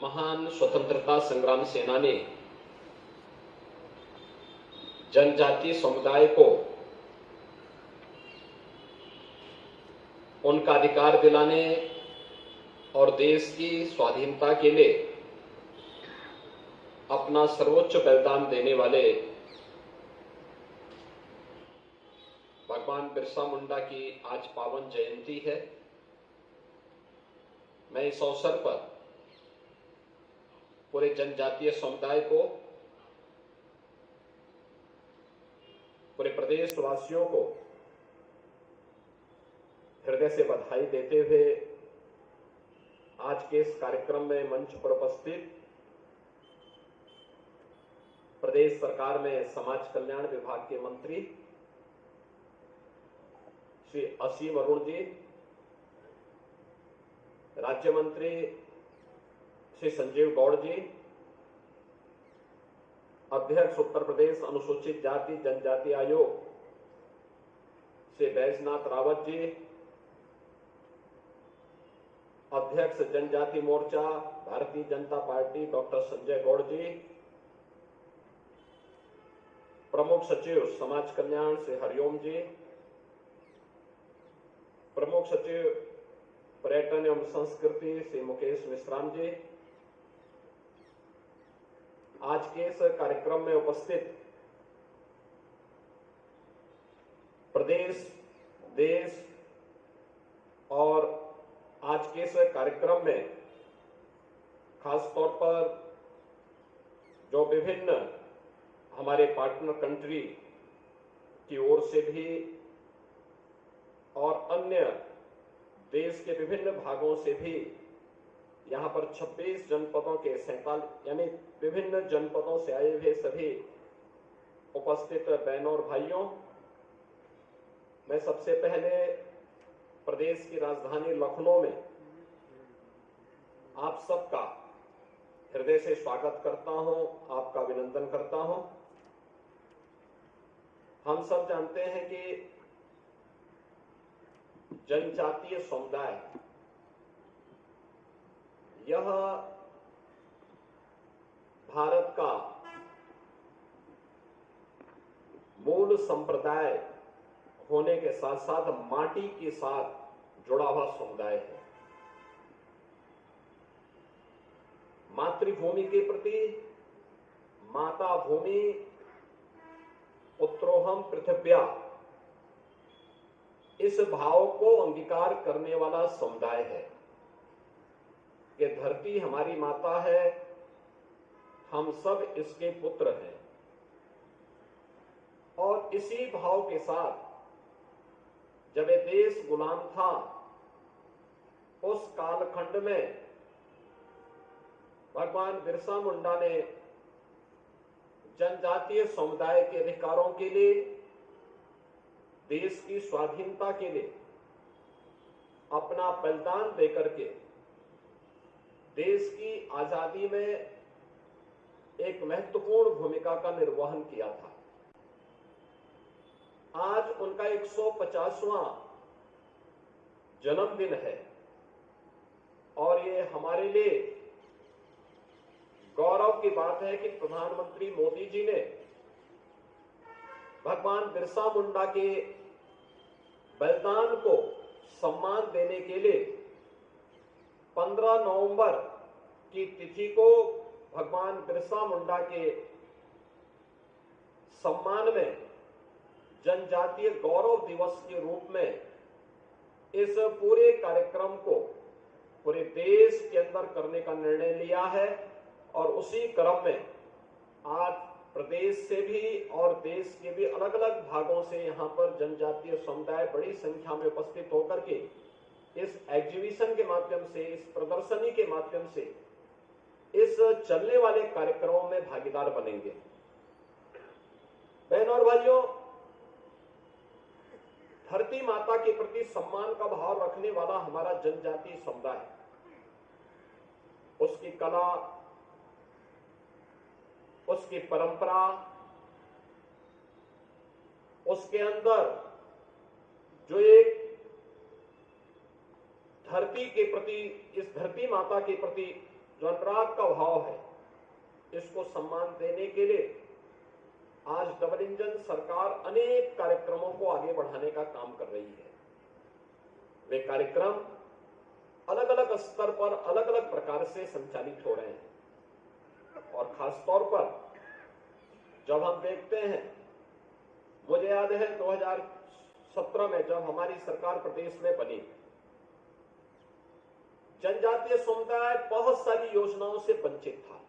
महान स्वतंत्रता संग्राम सेनानी जनजातीय समुदाय को उनका अधिकार दिलाने और देश की स्वाधीनता के लिए अपना सर्वोच्च बलिदान देने वाले भगवान बिरसा मुंडा की आज पावन जयंती है। मैं इस अवसर पर पूरे जनजातीय समुदाय को, पूरे प्रदेशवासियों को हृदय से बधाई देते हुए आज के इस कार्यक्रम में मंच पर उपस्थित प्रदेश सरकार में समाज कल्याण विभाग के मंत्री श्री असीम अरुण जी, राज्य मंत्री श्री संजीव गौड़ जी, अध्यक्ष उत्तर प्रदेश अनुसूचित जाति जनजाति आयोग श्री बैजनाथ रावत जी, अध्यक्ष जनजाति मोर्चा भारतीय जनता पार्टी डॉक्टर संजय गौड़ जी, प्रमुख सचिव समाज कल्याण श्री हरिओम जी, प्रमुख सचिव पर्यटन एवं संस्कृति श्री मुकेश मिश्राम जी, आज के इस कार्यक्रम में उपस्थित प्रदेश, देश और आज के इस कार्यक्रम में खास तौर पर जो विभिन्न हमारे पार्टनर कंट्री की ओर से भी और अन्य देश के विभिन्न भागों से भी यहां पर 26 जनपदों के 47 यानी विभिन्न जनपदों से आए हुए सभी उपस्थित बहनों और भाइयों, मैं सबसे पहले प्रदेश की राजधानी लखनऊ में आप सबका हृदय से स्वागत करता हूं, आपका अभिनंदन करता हूं। हम सब जानते हैं कि जनजातीय समुदाय यह भारत का मूल संप्रदाय होने के साथ साथ माटी के साथ जुड़ा हुआ समुदाय है। मातृभूमि के प्रति माता भूमि पुत्रोहम पृथिव्या इस भाव को अंगीकार करने वाला समुदाय है कि धरती हमारी माता है, हम सब इसके पुत्र हैं। और इसी भाव के साथ जब ये देश गुलाम था उस कालखंड में भगवान बिरसा मुंडा ने जनजातीय समुदाय के अधिकारों के लिए, देश की स्वाधीनता के लिए अपना बलिदान देकर के देश की आजादी में एक महत्वपूर्ण भूमिका का निर्वहन किया था। आज उनका 150वां जन्मदिन है और ये हमारे लिए गौरव की बात है कि प्रधानमंत्री मोदी जी ने भगवान बिरसा मुंडा के बलिदान को सम्मान देने के लिए 15 नवंबर की तिथि को भगवान बिरसा मुंडा के सम्मान में जनजातीय गौरव दिवस के रूप में इस पूरे कार्यक्रम को पूरे देश के अंदर करने का निर्णय लिया है। और उसी क्रम में आज प्रदेश से भी और देश के भी अलग अलग भागों से यहां पर जनजातीय समुदाय बड़ी संख्या में उपस्थित होकर के इस एग्जीबिशन के माध्यम से, इस प्रदर्शनी के माध्यम से, इस चलने वाले कार्यक्रमों में भागीदार बनेंगे। बहनों और भाइयों, धरती माता के प्रति सम्मान का भाव रखने वाला हमारा जनजातीय समुदाय, उसकी कला, उसकी परंपरा, उसके अंदर जो एक धरती के प्रति, इस धरती माता के प्रति जो अनुराग का भाव है, इसको सम्मान देने के लिए आज डबल इंजन सरकार अनेक कार्यक्रमों को आगे बढ़ाने का काम कर रही है। वे कार्यक्रम अलग अलग स्तर पर अलग अलग प्रकार से संचालित हो रहे हैं और खासतौर पर जब हम देखते हैं, मुझे याद है 2017 में जब हमारी सरकार प्रदेश में बनी, जनजातीय समुदाय बहुत सारी योजनाओं से वंचित था।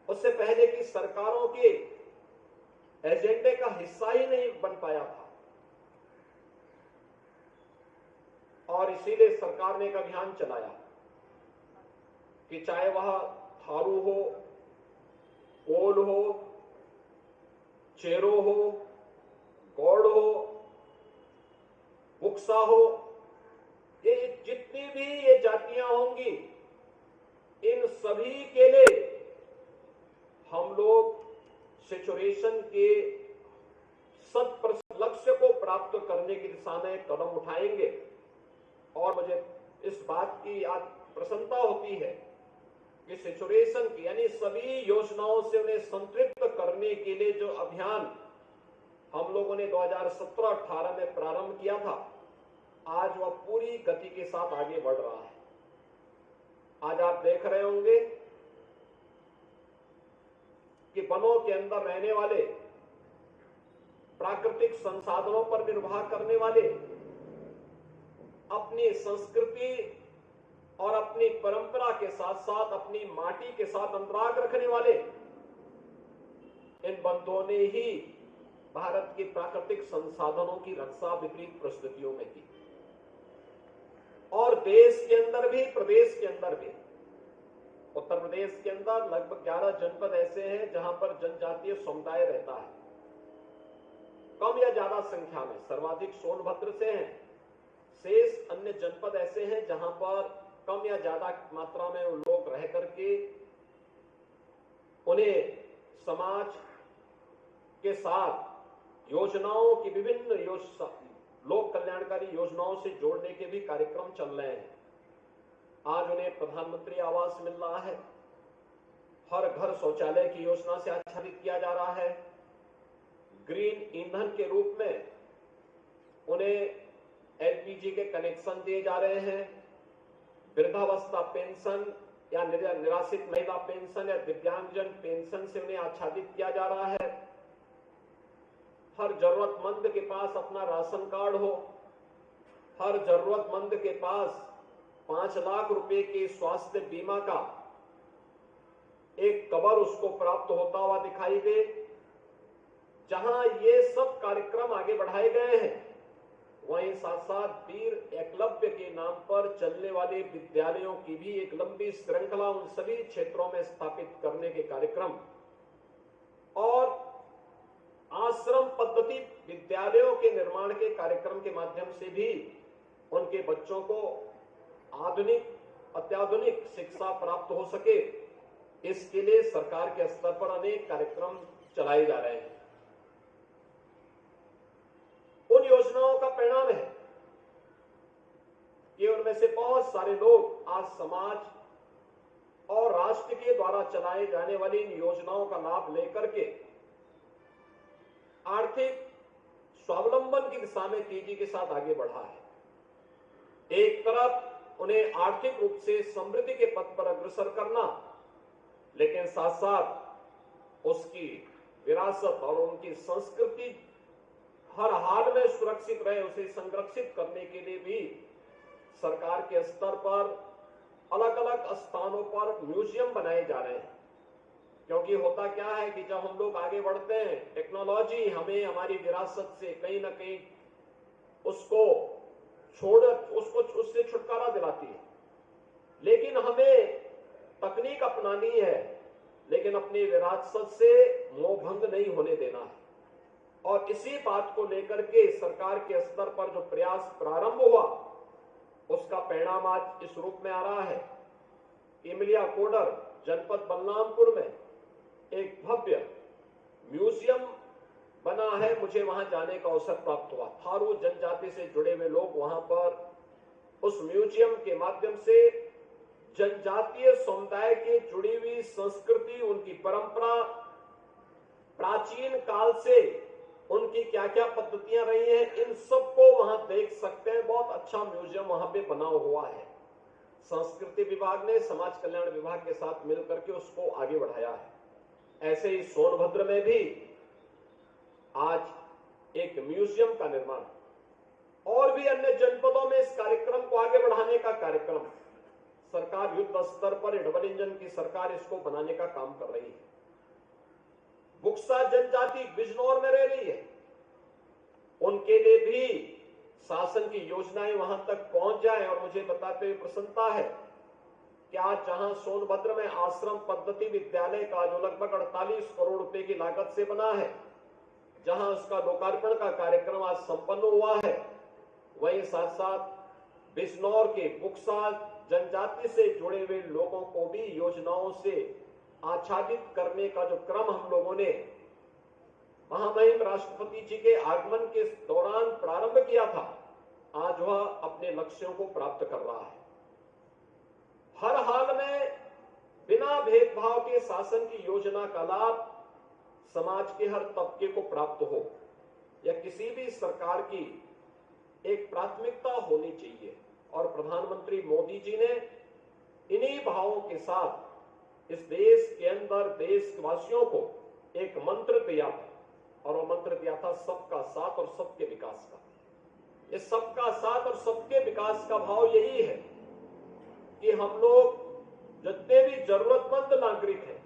उससे पहले की सरकारों के एजेंडे का हिस्सा ही नहीं बन पाया था और इसीलिए सरकार ने एक अभियान चलाया कि चाहे वह थारू हो, कोल हो, चेरो हो, गौड़ हो, बुक्सा हो, ये जितनी भी ये जातियां होंगी, इन सभी के लिए हम लोग सेचुरेशन के 100% लक्ष्य को प्राप्त करने की दिशा में कदम उठाएंगे। और मुझे इस बात की आज प्रसन्नता होती है कि सेचुरेशन की यानी सभी योजनाओं से उन्हें संतृप्त करने के लिए जो अभियान हम लोगों ने 2017-18 में प्रारंभ किया था, आज वह पूरी गति के साथ आगे बढ़ रहा है। आज आप देख रहे होंगे कि वनों के अंदर रहने वाले, प्राकृतिक संसाधनों पर निर्भर करने वाले, अपनी संस्कृति और अपनी परंपरा के साथ साथ अपनी माटी के साथ अनुराग रखने वाले इन बंधुओं ने ही भारत के प्राकृतिक संसाधनों की रक्षा विपरीत परिस्थितियों में की। और देश के अंदर भी, प्रदेश के अंदर भी, उत्तर प्रदेश के अंदर लगभग 11 जनपद ऐसे हैं जहां पर जनजातीय समुदाय रहता है, कम या ज्यादा संख्या में। सर्वाधिक सोनभद्र से हैं, शेष अन्य जनपद ऐसे हैं जहां पर कम या ज्यादा मात्रा में लोग रह करके उन्हें समाज के साथ योजनाओं की विभिन्न लोक कल्याणकारी योजनाओं से जोड़ने के भी कार्यक्रम चल रहे हैं। आज उन्हें प्रधानमंत्री आवास मिल रहा है, हर घर शौचालय की योजना से आच्छादित किया जा रहा है, ग्रीन ईंधन के रूप में उन्हें एलपीजी के कनेक्शन दिए जा रहे हैं, वृद्धावस्था पेंशन या निराश्रित महिला पेंशन या दिव्यांगजन पेंशन से उन्हें आच्छादित किया जा रहा है। हर जरूरतमंद के पास अपना राशन कार्ड हो, हर जरूरतमंद के पास 5 लाख रुपए के स्वास्थ्य बीमा का एक कवर उसको प्राप्त होता हुआ दिखाई दे। जहां ये सब कार्यक्रम आगे बढ़ाए गए हैं, वहीं साथ साथ वीर एकलव्य के नाम पर चलने वाले विद्यालयों की भी एक लंबी श्रृंखला उन सभी क्षेत्रों में स्थापित करने के कार्यक्रम और आश्रम पद्धति विद्यालयों के निर्माण के कार्यक्रम के माध्यम से भी उनके बच्चों को अत्याधुनिक शिक्षा प्राप्त हो सके, इसके लिए सरकार के स्तर पर अनेक कार्यक्रम चलाए जा रहे हैं। उन योजनाओं का परिणाम है कि उनमें से बहुत सारे लोग आज समाज और राष्ट्र के द्वारा चलाए जाने वाली इन योजनाओं का लाभ लेकर के आर्थिक स्वावलंबन की दिशा में तेजी के साथ आगे बढ़ा है। एक तरफ उन्हें आर्थिक रूप से समृद्धि के पथ पर अग्रसर करना, लेकिन साथ साथ उसकी विरासत और उनकी संस्कृति हर हाल में सुरक्षित रहे, उसे संरक्षित करने के लिए भी सरकार के स्तर पर अलग अलग स्थानों पर म्यूजियम बनाए जा रहे हैं। क्योंकि होता क्या है कि जब हम लोग आगे बढ़ते हैं, टेक्नोलॉजी हमें हमारी विरासत से कहीं ना कहीं उससे छुटकारा दिलाती है, लेकिन हमें तकनीक अपनानी है, लेकिन अपनी विरासत से मोहभंग नहीं होने देना है। और इसी बात को लेकर के सरकार के स्तर पर जो प्रयास प्रारंभ हुआ, उसका परिणाम आज इस रूप में आ रहा है। इमलिया कोडर जनपद बलरामपुर में एक भव्य म्यूजियम बना है, मुझे वहां जाने का अवसर प्राप्त हुआ। थारू जनजाति से जुड़े हुए लोग वहां पर उस म्यूजियम के माध्यम से जनजातीय समुदाय के जुड़ी हुई संस्कृति, उनकी परंपरा, प्राचीन काल से उनकी क्या क्या पद्धतियां रही हैं, इन सबको वहां देख सकते हैं। बहुत अच्छा म्यूजियम वहां पे बना हुआ है। संस्कृति विभाग ने समाज कल्याण विभाग के साथ मिलकर के उसको आगे बढ़ाया है। ऐसे ही सोनभद्र में भी आज एक म्यूजियम का निर्माण, और भी अन्य जनपदों में इस कार्यक्रम को आगे बढ़ाने का कार्यक्रम सरकार युद्ध स्तर पर डबल इंजन की सरकार इसको बनाने का काम कर रही है। बुक्सा जनजाति बिजनौर में रह रही है, उनके लिए भी शासन की योजनाएं वहां तक पहुंच जाए। और मुझे बताते हुए प्रसन्नता है कि आज जहां सोनभद्र में आश्रम पद्धति विद्यालय का जो लगभग 48 करोड़ रुपए की लागत से बना है, जहां उसका लोकार्पण का कार्यक्रम आज संपन्न हुआ है, वहीं साथ साथ बिजनौर के बुक्सा जनजाति से जुड़े हुए लोगों को भी योजनाओं से आच्छादित करने का जो क्रम हम लोगों ने महामहिम राष्ट्रपति जी के आगमन के दौरान प्रारंभ किया था, आज वह अपने लक्ष्यों को प्राप्त कर रहा है। हर हाल में बिना भेदभाव के शासन की योजना का लाभ समाज के हर तबके को प्राप्त हो, यह किसी भी सरकार की एक प्राथमिकता होनी चाहिए। और प्रधानमंत्री मोदी जी ने इन्हीं भावों के साथ इस देश के अंदर देशवासियों को एक मंत्र दिया था, और वो मंत्र दिया था सबका साथ और सबके विकास का। ये सबका साथ और सबके विकास का भाव यही है कि हम लोग जितने भी जरूरतमंद नागरिक हैं,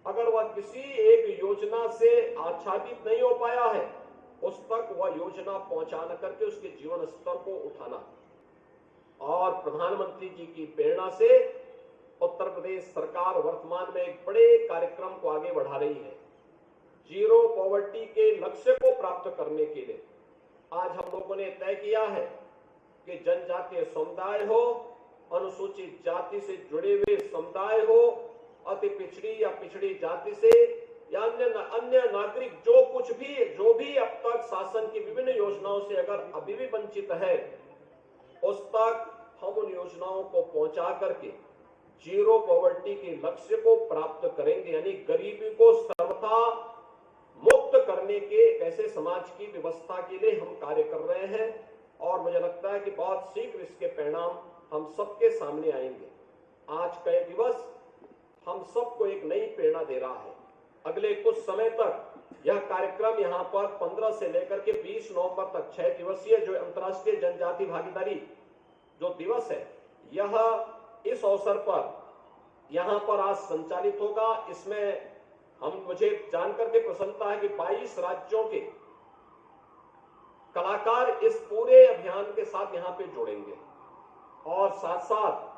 अगर वह किसी एक योजना से आच्छादित नहीं हो पाया है, उस तक वह योजना पहुंचाना करके उसके जीवन स्तर को उठाना। और प्रधानमंत्री जी की प्रेरणा से उत्तर प्रदेश सरकार वर्तमान में एक बड़े कार्यक्रम को आगे बढ़ा रही है। जीरो पॉवर्टी के लक्ष्य को प्राप्त करने के लिए आज हम लोगों ने तय किया है कि जनजातीय समुदाय हो, अनुसूचित जाति से जुड़े हुए समुदाय हो, अति पिछड़ी या पिछड़ी जाति से या अन्य नागरिक जो भी अब तक शासन की विभिन्न योजनाओं से अगर अभी भी वंचित है, उस तक हम उन योजनाओं को पहुंचा करके जीरो पॉवर्टी के लक्ष्य को प्राप्त करेंगे। यानी गरीबी को सर्वथा मुक्त करने के ऐसे समाज की व्यवस्था के लिए हम कार्य कर रहे हैं, और मुझे लगता है कि बहुत शीघ्र इसके परिणाम हम सबके सामने आएंगे। आज का ये दिवस हम सबको एक नई प्रेरणा दे रहा है। अगले कुछ समय तक यह कार्यक्रम यहाँ पर 15 से लेकर के 20 नवंबर तक 6 दिवसीय जो अंतर्राष्ट्रीय जनजाति भागीदारी जो दिवस है, यह इस अवसर पर यहाँ पर आज संचालित होगा। इसमें मुझे जानकर के प्रसन्नता है कि 22 राज्यों के कलाकार इस पूरे अभियान के साथ यहाँ पे जुड़ेंगे, और साथ साथ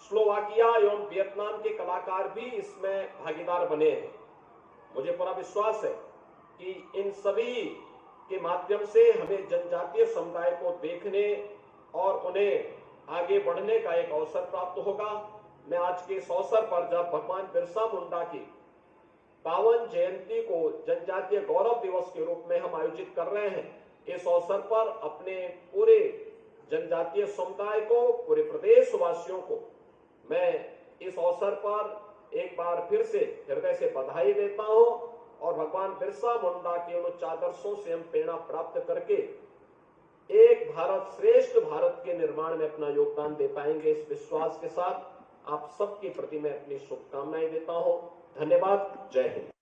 स्लोवाकिया एवं वियतनाम के कलाकार भी इसमें भागीदार बने हैं। मुझे पूरा विश्वास है कि इन सभी के माध्यम से हमें जनजातीय समुदाय को देखने और उन्हें आगे बढ़ने का एक अवसर प्राप्त होगा। मैं आज के इस अवसर पर जब भगवान बिरसा मुंडा की पावन जयंती को जनजातीय गौरव दिवस के रूप में हम आयोजित कर रहे हैं, इस अवसर पर अपने पूरे जनजातीय समुदाय को, पूरे प्रदेश वासियों को मैं इस अवसर पर एक बार फिर से हृदय से बधाई देता हूं, और भगवान बिरसा मुंडा के उन उच्च आदर्शों से हम प्रेरणा प्राप्त करके एक भारत श्रेष्ठ भारत के निर्माण में अपना योगदान दे पाएंगे। इस विश्वास के साथ आप सबके प्रति मैं अपनी शुभकामनाएं देता हूं। धन्यवाद। जय हिंद।